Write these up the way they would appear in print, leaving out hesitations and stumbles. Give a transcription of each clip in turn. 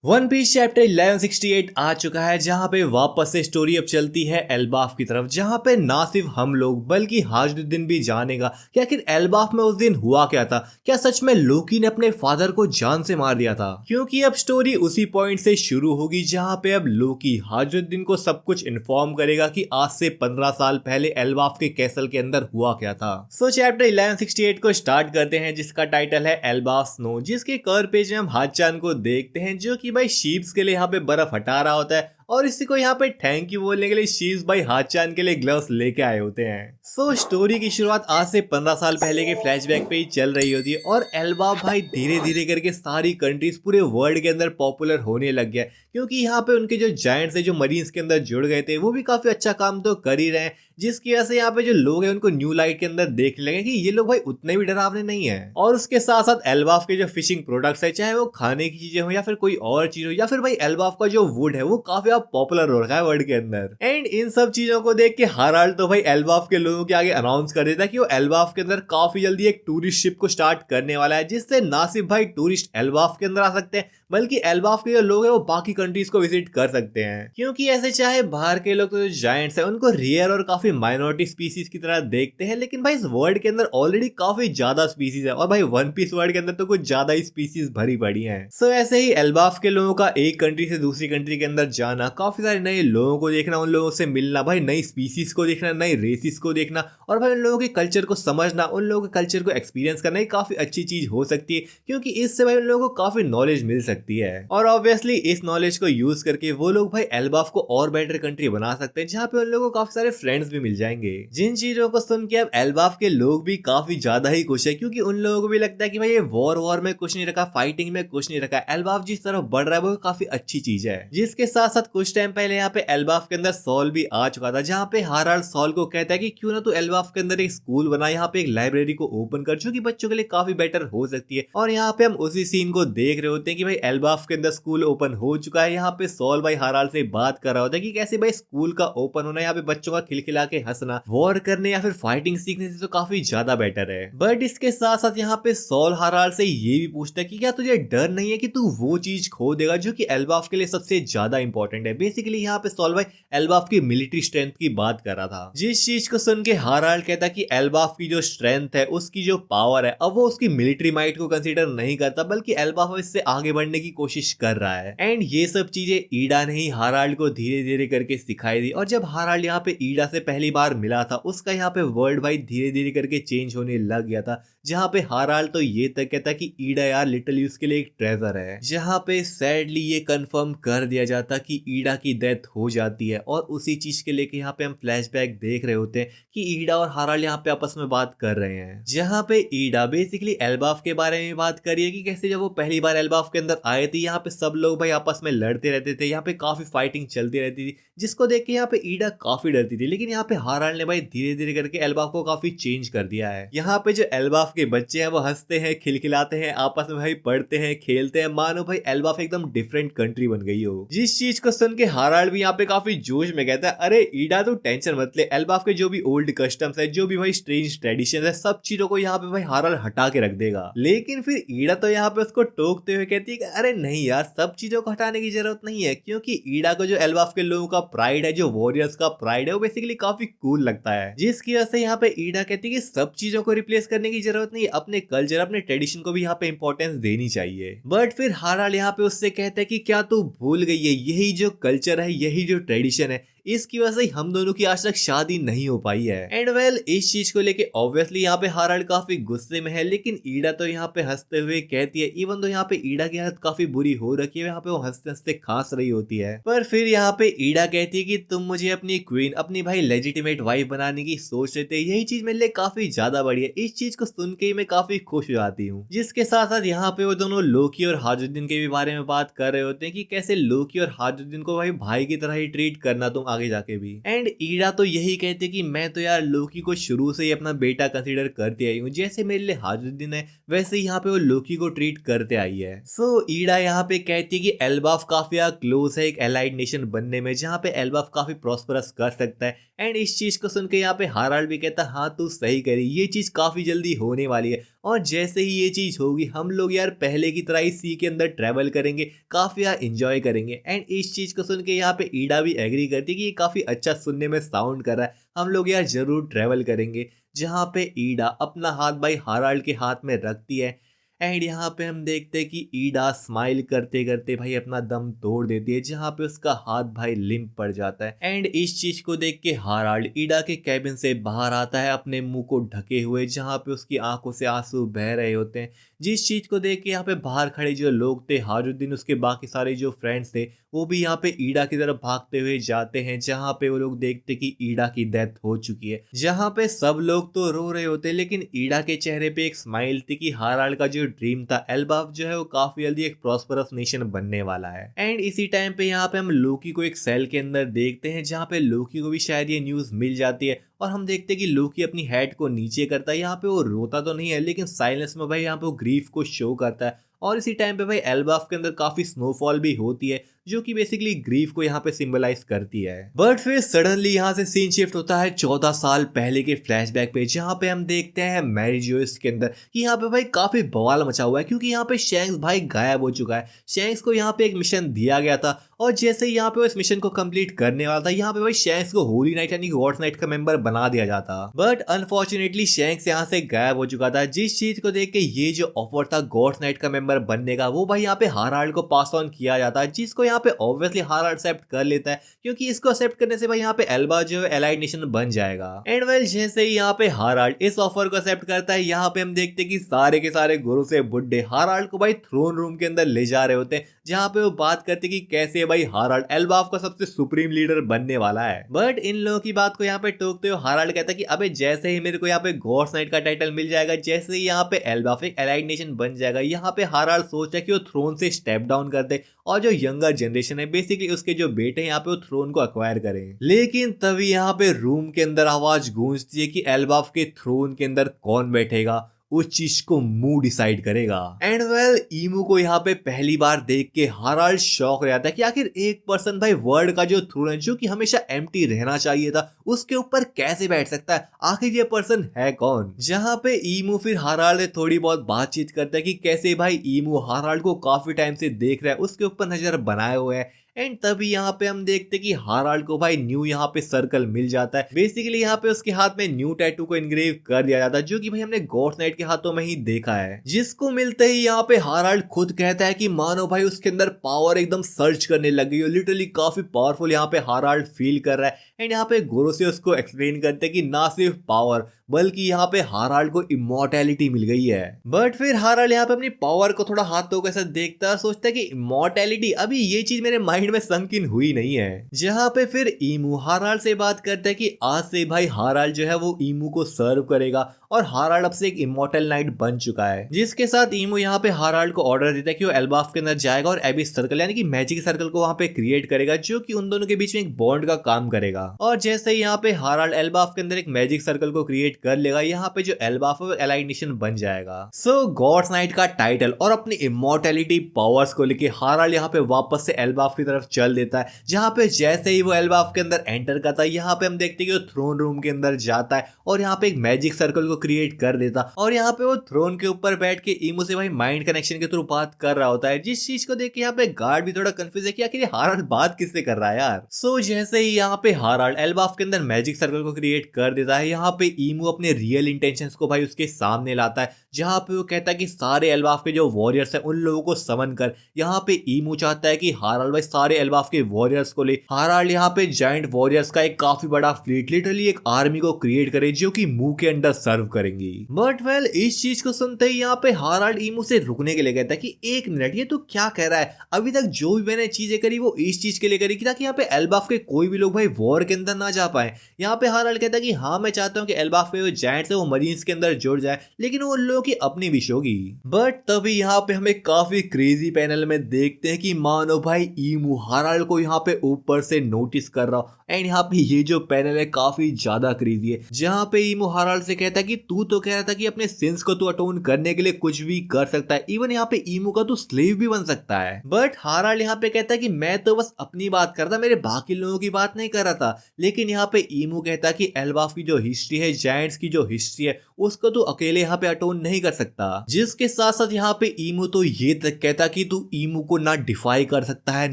One piece chapter 1168 आ चुका है, जहां पे वापस से स्टोरी अब चलती है एल्बाफ की तरफ, जहां पे ना सिर्फ हम लोग बल्कि हाजुद्दीन भी जानेगा कि आखिर एल्बाफ में उस दिन हुआ क्या था। क्या सच में लोकी ने अपने फादर को जान से मार दिया था? क्योंकि अब स्टोरी उसी पॉइंट से शुरू होगी जहां पे अब लोकी हाजुद्दीन को सब कुछ इन्फॉर्म करेगा कि आज से 15 साल पहले एल्बाफ के कैसल के अंदर हुआ क्या था। सो चैप्टर 1168 को स्टार्ट करते हैं, जिसका टाइटल है एल्बाफ स्नो। जिसके कवर पेज में हम हाचान को देखते हैं, जो कि भाई शीप्स के लिए यहाँ पे बर्फ हटा रहा होता है, और इसी को यहाँ पे थैंक यू बोलने के लिए शीप्स भाई हाचान के लिए ग्लव्स लेके आए होते हैं। सो स्टोरी की शुरुआत आज से 15 साल पहले के फ्लैशबैक पे ही चल रही होती है, और एल्बाफ भाई धीरे धीरे करके सारी कंट्रीज पूरे वर्ल्ड के अंदर पॉपुलर होने लग गया, क्योंकि यहाँ पे उनके जो जायंट्स है जो मरीन्स के अंदर जुड़ गए थे, वो भी काफी अच्छा काम तो कर ही रहे हैं, जिसकी वजह से यहाँ पे जो लोग हैं उनको न्यू लाइट के अंदर देख लगे कि ये लोग भाई उतने भी डरावने नहीं है। और उसके साथ साथ एल्बाफ के जो फिशिंग प्रोडक्ट्स है, चाहे वो खाने की चीजें हो या फिर कोई और चीज हो, या फिर भाई एल्बाफ का जो वुड है वो काफी अब पॉपुलर हो रखा है वर्ल्ड के अंदर। एंड इन सब चीजों को देख के हाराल्ड तो भाई एल्बाफ के लोगों के आगे अनाउंस कर देता है कि वो एल्बाफ के अंदर काफी जल्दी एक टूरिस्ट शिप को स्टार्ट करने वाला है, जिससे ना सिर्फ भाई टूरिस्ट एल्बाफ के अंदर आ सकते हैं, बल्कि एल्बाफ के जो लोग हैं वो बाकी कंट्रीज को विजिट कर सकते हैं। क्योंकि ऐसे चाहे बाहर के लोग तो जो जायंट्स हैं उनको रेयर और काफी माइनॉरिटी स्पीसीज की तरह देखते हैं, लेकिन भाई इस वर्ल्ड के अंदर ऑलरेडी काफी ज्यादा स्पीसीज है, और भाई वन पीस वर्ल्ड के अंदर तो कुछ ज्यादा ही स्पीसीज भरी पड़ी हैं। सो ऐसे ही एल्बाफ के लोगों का एक कंट्री से दूसरी कंट्री के अंदर जाना, काफी सारे नए लोगों को देखना, उन लोगों से मिलना, भाई नई स्पीसीज को देखना, नई रेसिस को देखना, और भाई उन लोगों के कल्चर को समझना, उन लोगों के कल्चर को एक्सपीरियंस करना, ये काफी अच्छी चीज हो सकती है, क्योंकि इससे भाई उन लोगों को काफी नॉलेज मिल सकती है। और ऑब्वियसली इस नॉलेज को यूज करके वो लोग भाई एल्बाफ को और बेटर कंट्री बना सकते हैं, जहाँ पे उन लोगों को काफी सारे फ्रेंड्स भी मिल जाएंगे। जिन चीजों को सुन के अब एल्बाफ के लोग भी काफी ज्यादा ही खुश है, क्योंकि उन लोगों को भी लगता है कि भाई ये वॉर में कुछ नहीं रखा, फाइटिंग में कुछ नहीं रखा, एल्बाफ जिस तरफ बढ़ रहा है वो काफी अच्छी चीज है। जिसके साथ साथ कुछ टाइम पहले यहाँ पे एल्बाफ के अंदर सॉल भी आ चुका था, जहाँ पे हाराल्ड सॉल को कहता है कि क्यों ना तू एल्बाफ के अंदर एक स्कूल बना, यहाँ पे एक लाइब्रेरी को ओपन कर, जो कि बच्चों के लिए काफी बेटर हो सकती है। और यहाँ पे हम उसी सीन को देख रहे होते हैं कि भाई एल्बाफ के अंदर स्कूल ओपन हो चुका है। यहाँ पे सॉल भाई हाराल्ड से बात कर रहा होता है कि कैसे भाई स्कूल का ओपन होना, यहाँ पे बच्चों का खिलखिला के हंसना, वॉर करने या फिर फाइटिंग सीखने से तो काफी ज्यादा बेटर है। बट इसके साथ साथ यहाँ पे सॉल हाराल्ड से ये भी पूछता है कि क्या तुझे डर नहीं है कि तू वो चीज खो देगा जो कि एल्बाफ के लिए सबसे ज्यादा इंपॉर्टेंट है। बेसिकली यहाँ पे सॉल भाई एल्बाफ की मिलिट्री स्ट्रेंथ की बात कर रहा था, जिस चीज को सुन के हाराल्ड कहता कि एल्बाफ की जो स्ट्रेंथ है, उसकी जो पावर है, अब वो उसकी मिलिट्री माइट को कंसीडर नहीं करता, बल्कि एल्बाफ इससे आगे बढ़ने की कोशिश कर रहा है। एंड ये सब चीजें ईडा ने ही हाराल्ड को धीरे धीरे करके सिखाई दी, और जब हाराल्ड यहाँ पे ईडा से पहली बार मिला था, उसका यहाँ पे वर्ल्ड भाई धीरे धीरे करके चेंज होने लग गया था, जहाँ पे हाराल्ड तो ये तक कहता कि ईडा यार लिटरली उसके लिए एक ट्रेजर है। जहाँ पे सैडली ये कंफर्म कर दिया जाता कि ईडा की डेथ हो जाती है, और उसी चीज के लेके यहाँ पे हम फ्लैशबैक देख रहे होते हैं कि ईडा और हाराल्ड यहाँ पे आपस में बात कर रहे हैं, जहाँ पे ईडा बेसिकली एल्बाफ के बारे में बात कर रही है कि कैसे जब वो पहली बार एल्बाफ के अंदर आए थे, यहाँ पे सब लोग भाई आपस में लड़ते रहते थे, यहाँ पे काफी फाइटिंग चलती रहती थी, जिसको देख के यहाँ पे ईडा काफी डरती थी। लेकिन यहाँ पे हाराल्ड ने भाई धीरे धीरे करके एल्बाफ को काफी चेंज कर दिया है। यहाँ पे जो एल्बाफ के बच्चे हैं वो हंसते हैं, खिलखिलाते हैं, आपस में भाई पढ़ते हैं, खेलते हैं, मानो भाई एल्बाफ एकदम डिफरेंट कंट्री बन गई हो। जिस चीज को सुन के हाराल्ड भी यहाँ पे काफी जोश में कहता है, अरे ईडा तो टेंशन मत ले, एल्बाफ के जो भी ओल्ड कस्टम्स है, जो भी भाई स्ट्रेंज ट्रेडिशन है, सब चीजों को यहाँ पे भाई हाराल्ड हटा के रख देगा। लेकिन फिर ईडा तो यहाँ पे उसको टोकते हुए कहती है कि अरे नहीं यार, सब चीजों को हटाने की जरूरत नहीं है, क्योंकि ईडा को जो एल्बाफ के लोगों का प्राइड है, जो वॉरियर्स का प्राइड है, वो बेसिकली काफी कूल लगता है। जिसकी वजह से यहाँ पे ईडा कहती है कि सब चीजों को रिप्लेस करने की जरूरत नहीं है, अपने कल्चर, अपने ट्रेडिशन को भी यहाँ पे इंपॉर्टेंस देनी चाहिए। बट फिर हाराल्ड यहाँ पे उससे कहता है कि क्या तू भूल गई है, यही जो कल्चर है, यही जो ट्रेडिशन है, इसकी वजह से हम दोनों की आज तक शादी नहीं हो पाई है। एंड वेल इस चीज को लेके ऑब्वियसली यहाँ पे हाराल्ड काफी गुस्से में है, लेकिन ईडा तो यहाँ पे हंसते हुए कहती है, इवन तो यहाँ पे ईडा की हालत काफी बुरी हो रखी है, यहाँ पे वो हंसते हंसते खांस रही होती है, पर फिर यहाँ पे ईडा कहती है कि तुम मुझे अपनी क्वीन, अपनी भाई लेजिटिमेट वाइफ बनाने की सोच रहे थे, यही चीज मेरे लिए काफी ज्यादा बड़ी है। इस चीज को सुन के मैं काफी खुश हो जाती हूँ। जिसके साथ साथ यहाँ पे वो दोनों लोकी और हाजुद्दीन के भी बारे में बात कर रहे होते हैं कि कैसे लोकी और हाजुद्दीन को भाई की तरह ही ट्रीट करना तुम, आगे जाके भी। एंड ईडा तो यही कहते कि मैं तो यार लोकी को शुरू से ही अपना बेटा कंसीडर करते आई हूँ, जैसे मेरे लिए हाजुद्दीन है वैसे ही यहाँ पे वो लोकी को ट्रीट करते आई है। सो ईडा यहाँ पे कहती है कि एल्बाफ काफी क्लोज है एक एलाइड नेशन बनने में, जहाँ पे एल्बाफ काफी प्रॉस्परस कर सकता है। एंड इस चीज को सुन के यहाँ पे हाराल्ड भी कहता है हाँ तू सही करी, ये चीज काफी जल्दी होने वाली है और जैसे ही ये चीज होगी हम लोग यार पहले की तरह ही सी के अंदर ट्रेवल करेंगे, काफी यार इंजॉय करेंगे। एंड इस चीज को सुन के यहाँ पे ईडा भी एग्री करती है कि ये काफी अच्छा सुनने में साउंड कर रहा है, हम लोग यार जरूर ट्रेवल करेंगे। जहाँ पे ईडा अपना हाथ भाई हाराल्ड के हाथ में रखती है एंड यहाँ पे हम देखते हैं कि ईडा स्माइल करते करते भाई अपना दम तोड़ देती है, जहाँ पे उसका हाथ भाई लिम्प पड़ जाता है। एंड इस चीज को देख के हाराल्ड ईडा के कैबिन से बाहर आता है अपने मुंह को ढके हुए, जहाँ पे उसकी आंखों से आंसू बह रहे होते हैं। जिस चीज को देख के यहाँ पे बाहर खड़े जो लोग थे, हाजुद्दीन उसके बाकी सारे जो फ्रेंड्स थे, वो भी यहाँ पे ईडा की तरफ भागते हुए जाते हैं, जहाँ पे वो लोग देखते कि ईडा की डेथ हो चुकी है। जहाँ पे सब लोग तो रो रहे होते लेकिन ईडा के चेहरे पे एक स्माइल थी कि हाराल्ड का जो ड्रीम था एल्बाफ जो है वो काफी जल्दी एक प्रॉस्परस नेशन बनने वाला है। एंड इसी टाइम पे यहाँ पे हम लोकी को एक सेल के अंदर देखते हैं, जहाँ पे लोकी को भी शायद ये न्यूज मिल जाती है और हम देखते हैं कि लोकी अपनी हेड को नीचे करता है। यहाँ पे वो रोता तो नहीं है लेकिन साइलेंस में भाई यहाँ पे वो ग्रीफ को शो करता है। और इसी टाइम पे भाई एल्बाफ के अंदर काफी स्नोफॉल भी होती है, जो कि बेसिकली ग्रीफ को यहाँ पे सिंबलाइज करती है। बट फिर सडनली यहाँ से सीन शिफ्ट होता है 14 साल पहले के फ्लैशबैक पे, जहाँ पे हम देखते हैं मैरी जोइस के अंदर कि यहाँ पे भाई काफी बवाल मचा हुआ है, क्योंकि यहाँ पे शैंक्स भाई गायब हो चुका है। शैंक्स को यहाँ पे एक मिशन दिया गया था और जैसे ही यहाँ पे वो इस मिशन को कंप्लीट करने वाला था, यहाँ पे भाई शैंक्स को होली नाइट यानी गॉड्स नाइट का मेंबर बना दिया जाता। बट अनफॉर्चुनेटली शैंक्स यहाँ से गायब हो चुका था। जिस चीज को देख के ये जो ऑफर था गॉड्स नाइट का मेंबर बनने का, वो भाई यहाँ पे हाराल्ड को पास ऑन किया जाता है, जिसको यहाँ पे ऑब्वियसली हाराल्ड एक्सेप्ट कर लेता है, क्योंकि इसको एक्सेप्ट करने से भाई यहाँ पे एल्बा जो है एलाइड नेशन बन जाएगा। एंड वेल जैसे ही यहाँ पे हाराल्ड इस ऑफर को एक्सेप्ट करता है, यहाँ पे हम देखते हैं कि सारे के सारे गुरु से बुड्ढे हाराल्ड को भाई थ्रोन रूम के अंदर ले जा रहे होते हैं, जहाँ पे वो बात करते कि कैसे भाई हाराल्ड एल्बाफ का सबसे सुप्रीम लीडर बनने वाला है। बट इन लोगों की बात को यहाँ पे टोकते हुए हाराल्ड कहता है कि अबे जैसे ही मेरे को यहाँ पे गॉड्स नाइट का टाइटल मिल जाएगा, जैसे ही यहाँ पे एल्बाफ एक एलाइड नेशन बन जाएगा, यहाँ पे हाराल्ड सोच है कि वो थ्रोन से स्टेप डाउन कर दे और जो यंगर जनरेशन है बेसिकली उसके जो बेटे यहाँ पे वो थ्रोन को एक्वायर करें। लेकिन तभी यहाँ पे रूम के अंदर आवाज गूंजती है कि एल्बाफ के थ्रोन के अंदर कौन बैठेगा, उस चीज को मुंह डिसाइड करेगा। एंड वेल ईमू को यहाँ पे पहली बार देख के हाराल्ड शॉक रह जाता है कि आखिर एक पर्सन भाई वर्ल्ड का जो थ्रोन है जो कि हमेशा एम्प्टी रहना चाहिए था, उसके ऊपर कैसे बैठ सकता है, आखिर ये पर्सन है कौन। जहाँ पे ईमू फिर हाराल्ड से थोड़ी बहुत बातचीत करता है कि कैसे भाई ईमू हाराल्ड को काफी टाइम से देख रहा है, उसके ऊपर नजर बनाए हुए है। एंड तभी यहाँ पे हम देखते कि हाराल्ड को भाई न्यू यहाँ पे सर्कल मिल जाता है। बेसिकली यहाँ पे उसके हाथ में न्यू टैटू को इनग्रेव कर दिया जाता है, जो कि भाई हमने गॉड्स नाइट के हाथों में ही देखा है। जिसको मिलते ही यहाँ पे हाराल्ड खुद कहता है कि मानो भाई उसके अंदर पावर एकदम सर्च करने लग गई है, लिटरली काफी पावरफुल यहाँ पे हाराल्ड फील कर रहा है। एंड यहाँ पे गोरो से उसको एक्सप्लेन करते हैं कि ना सिर्फ पावर बल्कि यहाँ पे हाराल्ड को इमॉर्टैलिटी मिल गई है। बट फिर हाराल्ड यहाँ पे अपनी पावर को थोड़ा हाथों के साथ देखता है और सोचता है कि इमॉर्टैलिटी, अभी ये चीज मेरे माइंड में संक इन हुई नहीं है। जहाँ पे फिर ईमू हाराल्ड से बात करता है कि आज से भाई हाराल्ड जो है वो ईमू को सर्व करेगा और हाराल्ड अब से एक इमॉर्टल नाइट बन चुका है। जिसके साथ ईमू यहाँ पे हाराल्ड को ऑर्डर देता है कि वो एल्बाफ के अंदर जाएगा और एबिस सर्कल यानी कि मैजिक सर्कल को वहां पे क्रिएट करेगा, जो कि उन दोनों के बीच में एक बॉन्ड का काम करेगा। और जैसे ही यहाँ पे हाराल्ड एल्बाफ के अंदर एक मैजिक सर्कल को क्रिएट कर लेगा, यहाँ पे जो एल्बाफ है वो एलाइड नेशन बन जाएगा। सो गॉड्स नाइट का टाइटल और अपनी इमॉर्टैलिटी पावर्स को लेके हाराल्ड यहाँ पे वापस से एल्बाफ की तरफ चल देता है। जहाँ पे जैसे ही वो एल्बाफ के अंदर एंटर करता है, यहाँ पे हम देखते हैं कि वो थ्रोन रूम के अंदर जाता है और यहाँ पे एक मैजिक सर्कल को क्रिएट कर देता और यहाँ पे वो थ्रोन के ऊपर बैठ के ईमू से भाई माइंड कनेक्शन के थ्रू बात कर रहा होता है। जिस चीज को देख के यहाँ पे गार्ड भी थोड़ा कंफ्यूज है कि आखिर हाराल्ड बात किससे कर रहा है यार। सो जैसे ही यहाँ पे हाराल्ड एल्बाफ के अंदर मैजिक सर्कल को क्रिएट कर देता है, यहाँ पे ईमू अपने रियल इंटेंशंस को भाई उसके सामने लाता है, जहाँ पे वो कहता है कि सारे एल्बाफ के जो वॉरियर्स हैं उन लोगों को समन कर। यहाँ पे ईमू चाहता है कि हाराल्ड भाई सारे एल्बाफ के वॉरियर्स को ले। हाराल्ड यहाँ पे जायंट वॉरियर्स का एक काफी बड़ा फ्लीट, लिटरली एक आर्मी को क्रिएट करे जो कि मुंह के अंदर सर्व करेंगी। बट वेल इस चीज को सुनते ही यहाँ पे हाराल्ड ईमू से रुकने के लिए कहता है कि एक मिनट, ये तो क्या कह रहा है, अभी तक जो भी मैंने चीजें करी वो इस चीज के लिए करी ताकि यहाँ पे एल्बाफ के कोई भी लोग भाई वॉर के अंदर ना जा पाए। यहाँ पे हाराल्ड कहता है कि हाँ मैं चाहता हूँ कि एल्बाफ के जो जायंट्स है वो मरीन्स के अंदर जुड़ जाए, लेकिन वो लोग लोगों की अपनी विश होगी। बट तभी यहाँ पे हमें काफी क्रेजी पैनल में देखते हैं कि मानो भाई ईमू हाराल्ड को यहाँ पे ऊपर से नोटिस कर रहा हो। एंड यहाँ पे ये जो पैनल है काफी ज्यादा क्रेजी है, जहाँ पे ईमू हाराल्ड से कहता है कि तू तो कह रहा था कि अपने सिंस को तू अटोन करने के लिए कुछ भी कर सकता है, इवन यहाँ पे ईमू का तू स्लेव भी बन सकता है। बट हाराल्ड यहाँ पे कहता है कि मैं तो बस अपनी बात कर रहा था, मेरे बाकी लोगों की बात नहीं कर रहा था। लेकिन यहाँ पे ईमू कहता है कि एल्बाफ की जो हिस्ट्री है, जायंट्स की जो हिस्ट्री है, उसको तू अकेले यहाँ पे अटोन नहीं कर सकता। जिसके साथ साथ यहाँ पे ईमू तो ये तक कहता कि तू ईमू को ना डिफाई कर सकता है,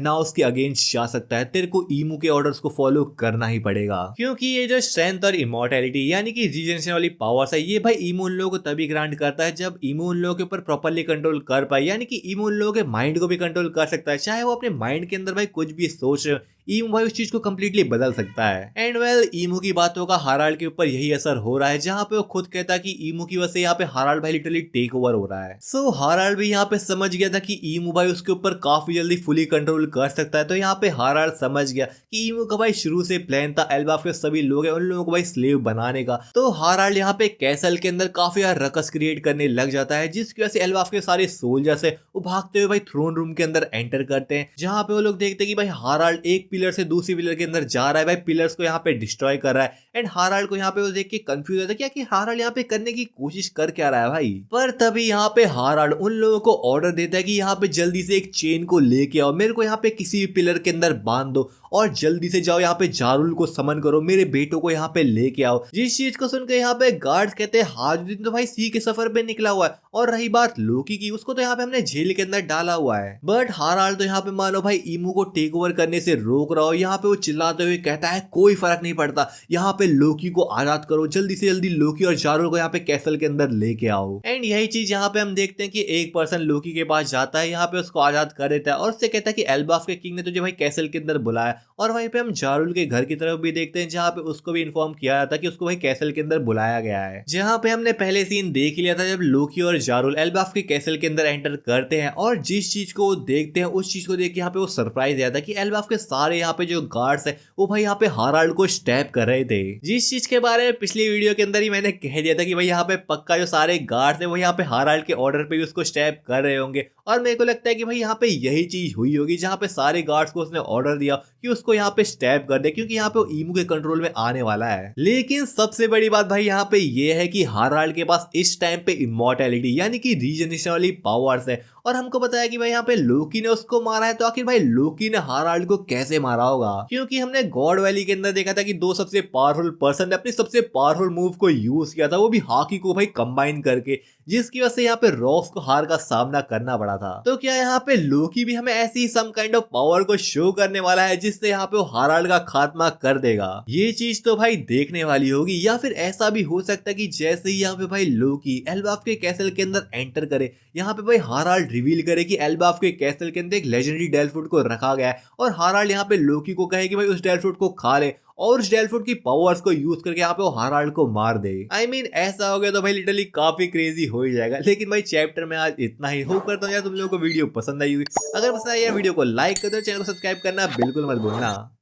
ना उसके अगेंस्ट जा सकता है, तेरे को ईमू के ऑर्डर्स को फॉलो करना ही पड़ेगा। क्योंकि ये जो स्ट्रेंथ और इमॉर्टैलिटी यानी कि रीजनरेशन वाली पावर्स है, ये भाई ईमू उन लोगों को तभी ग्रांट करता है जब ईमू उन लोगों के ऊपर प्रॉपर्ली कंट्रोल कर पाए, यानी कि ईमू उन लोगों के माइंड को भी कंट्रोल कर सकता है। चाहे वो अपने माइंड के अंदर भाई कुछ भी सोच रहे हो, ईमू भाई उस चीज को कंप्लीटली बदल सकता है। एंड वेल ईमू की बातों का हाराल्ड के ऊपर यही असर हो रहा है, जहाँ पे वो खुद कहता है कि ईमू की वजह से यहाँ पे हाराल्ड भाई लिटरली टेक ओवर हो रहा है। सो हाराल्ड भी यहाँ पे समझ गया था कि ईमू भाई उसके ऊपर काफी जल्दी फुली कंट्रोल कर सकता है। तो यहाँ पे हाराल्ड समझ गया कि ईमू का भाई शुरू से प्लान था एल्बाफ के सभी लोग हैं उन लोगों को भाई स्लेव बनाने का। तो हाराल्ड यहाँ पे कैसल के अंदर काफी यार रकस क्रिएट करने लग जाता है, जिसकी वजह से एल्बाफ के सारे सोल्जर्स है वो भागते हुए भाई थ्रोन रूम के अंदर एंटर करते हैं, जहाँ पे वो लोग देखते हैं कि भाई हाराल्ड एक पिलर से दूसरी पिलर के अंदर जा रहा है, भाई पिलर्स को यहाँ पे डिस्ट्रॉय कर रहा है। एंड हाराल्ड को यहाँ पे वो देख के कंफ्यूज होता है क्या कि हाराल्ड यहाँ पे करने की कोशिश कर क्या रहा है भाई। पर तभी यहाँ पे हाराल्ड उन लोगों को ऑर्डर देता है कि यहाँ पे जल्दी से एक चेन को लेके आओ, मेरे को यहाँ पे किसी भी पिलर के अंदर बांध दो और जल्दी से जाओ यहाँ पे जारुल को समन करो, मेरे बेटों को यहाँ पे लेके आओ। जिस चीज को सुनकर यहाँ पे गार्ड्स कहते हैं हाजुद्दीन तो भाई सी के सफर पे निकला हुआ है, और रही बात लोकी की, उसको तो यहाँ पे हमने जेल के अंदर डाला हुआ है। बट हाराल्ड तो यहाँ पे मानो भाई ईमू को टेक ओवर करने से रोक रहा हो। यहाँ पे वो चिल्लाते हुए कहता है कोई फर्क नहीं पड़ता, यहाँ पे लोकी को आजाद करो, जल्दी से जल्दी लोकी और जारुल को यहाँ पे कैसल के अंदर लेके आओ। एंड यही चीज यहाँ पे हम देखते हैं कि एक पर्सन लोकी के पास जाता है, यहाँ पे उसको आजाद कर देता है और उससे कहता है कि एल्बाफ के किंग ने तुझे भाई कैसल के अंदर बुलाया। और वहीं पे हम जारुल के घर की तरफ भी देखते हैं, जहाँ पे उसको भी इन्फॉर्म किया जाता है कि उसको भाई कैसल के अंदर बुलाया गया है। जहाँ पे हमने पहले सीन देख लिया था जब लोकी और जारुल एल्बाफ के कैसल के अंदर एंटर करते हैं, और जिस चीज को वो देखते हैं उस चीज को देख के यहाँ पे वो सरप्राइज आता है कि एल्बाफ के सारे यहाँ पे जो गार्ड्स है वो भाई यहाँ पे हाराल्ड को स्टैप कर रहे थे। जिस चीज के बारे में पिछली वीडियो के अंदर ही मैंने कह दिया था कि भाई यहाँ पे पक्का जो सारे गार्ड्स है वो यहाँ पे हाराल्ड के ऑर्डर पे भी उसको स्टैप कर रहे होंगे, और मेरे को लगता है कि भाई यहाँ पे यही चीज हुई होगी जहाँ पे सारे गार्ड्स को उसने ऑर्डर दिया कि उसको यहाँ पे स्टैप कर दे, क्योंकि यहाँ पे वो ईमू के कंट्रोल में आने वाला है। लेकिन सबसे बड़ी बात भाई यहाँ पे ये है कि हाराल्ड के पास इस टाइम पे इमॉर्टैलिटी यानी कि रीजनरेशन वाली पावर्स है, और हमको बताया कि भाई यहाँ पे लोकी ने उसको मारा है। तो आखिर भाई लोकी ने हाराल्ड को कैसे मारा होगा, क्योंकि हमने गॉड वैली के अंदर देखा था कि दो सबसे पावरफुल पर्सन ने अपनी सबसे पावरफुल मूव को यूज किया था, वो भी हाकी को भाई कंबाइन करके, जिसकी वजह से यहाँ पे रॉक्स को हार का सामना करना पड़ा था। तो क्या यहाँ पे लोकी भी हमें ऐसी सम काइंड ऑफ पावर को शो करने वाला है जिससे यहाँ पे वो हाराल्ड का खात्मा कर देगा? ये चीज तो भाई देखने वाली होगी। या फिर ऐसा भी हो सकता है कि जैसे ही यहाँ पे भाई लोकी एल्बाफ के कैसल के अंदर एंटर करे, यहाँ पे भाई हाराल्ड रिवील करे कि एल्बाफ के कैसल के अंदर एक लेजेंडरी डेल फ्रूट को रखा गया है, और हाराल्ड यहाँ पे लोकी को कहे कि भाई उस डेल फ्रूट को खा ले और उस डेल फ्रूट की पावर्स को यूज करके यहाँ पे वो हाराल्ड को मार दे। I mean, ऐसा हो गया तो भाई लिटरली काफी क्रेजी हो ही जाएगा। लेकिन भाई चैप्टर में आज इतना ही। होप करता हूँ यार तुम लोगों को वीडियो पसंद आई हुई। अगर पसंद आई यार वीडियो को लाइक कर दो, चैनल को सब्सक्राइब करना बिल्कुल मत भूलना।